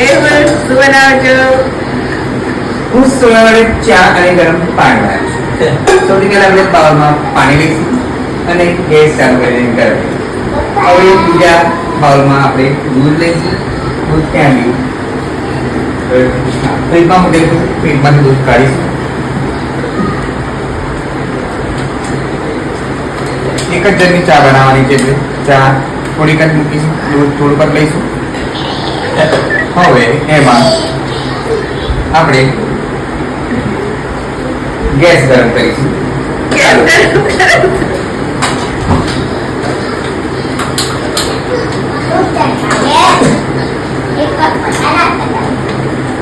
મેહુલ શું બનાવજો? હું સોયા વડે ચા અને ગરમ પાણી બનાવીશ. સૌથી પહેલા આપણે બાઉલમાં પાણી લઈશું અને ગેસ ચાલુ કરીને ગરમ. હવે બીજા બાઉલમાં આપણે દૂધ લઈશું. દૂધ ક્યાં ગયું? ફ્રીજમાં મૂકેલું, ફ્રીજમાંથી દૂધ કાઢીશું. એક જ જણની ચા બનાવવાની છે એટલે ચા થોડીક જ મૂકીશું, દૂધ થોડુંક જ લઈશું. હવે એમાં આપણે ગેસ ગરમ કરીશું.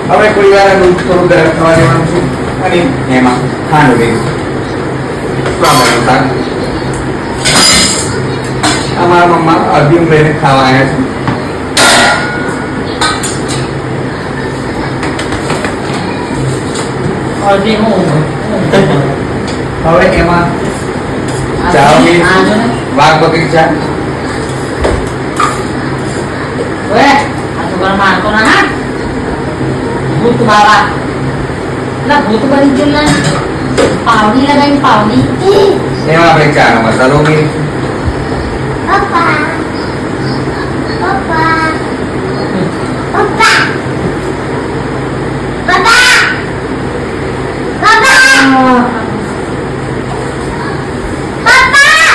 હવે થોડી વાર દૂધ થોડું ગરમ થવા દેવાનું છે અને એમાં ખાંડ ઉમેરીશું. સ્વાદ અનુસાર. અમારા મમ્મા અડધી ઉમેરીને ખાવા આવ્યા છે. હવે એમાં ચા ઉમેરીશું. વાઘ બકરી ચા. ભૂત બાબા ના ભૂત બની ગયેલા પાવડી લગાવી પાવડી એમાં આપણે ચાનો મસાલો ઉમેરીશું. પપ્પા પપ્પા પપ્પા પપ્પા પપ્પા પપ્પા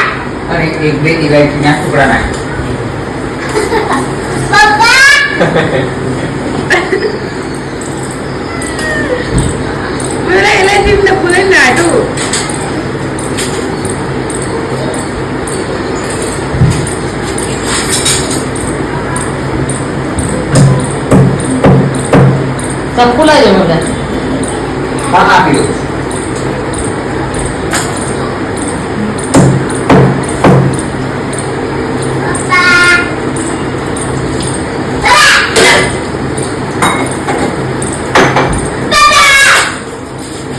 અને એક બે ઇલાયચીના ટુકડા નાખીશું. પપ્પા મને એલાથી લપુને નાડું. ચક્કુ લાવજો મને હા આપી દઉં.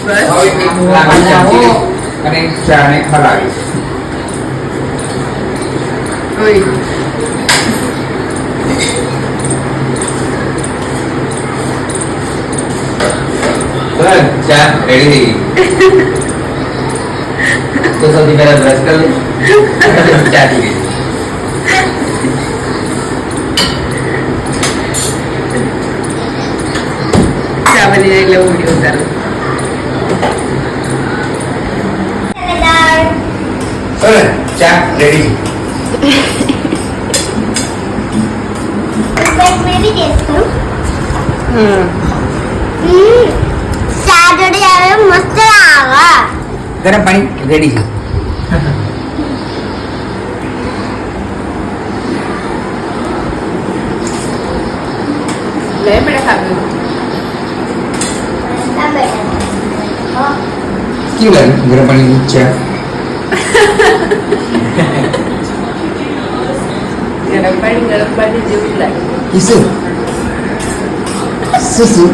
બસ હવે એક લાંબી ચમચી લઈશું અને ચાને હલાવીશું. ઓય બસ ચા રેડી થઈ ગઈ. તો સૌથી પહેલા બ્રશ કરી લે. ચા પી લઈશું. ચા બની જાય એટલે હું વિડીયો ઉતારું. બસ ચા રેડી. મેં ટેસ્ટ કરું હમ ચા જોડે આવે મસ્ત આવે ગરમ પાણી રેડી છે. લે બેટા ખાધું. કેવું લાગે ગરમ પાણી ચા? ગરમ પાણી જેવું જ લાગે. શું શું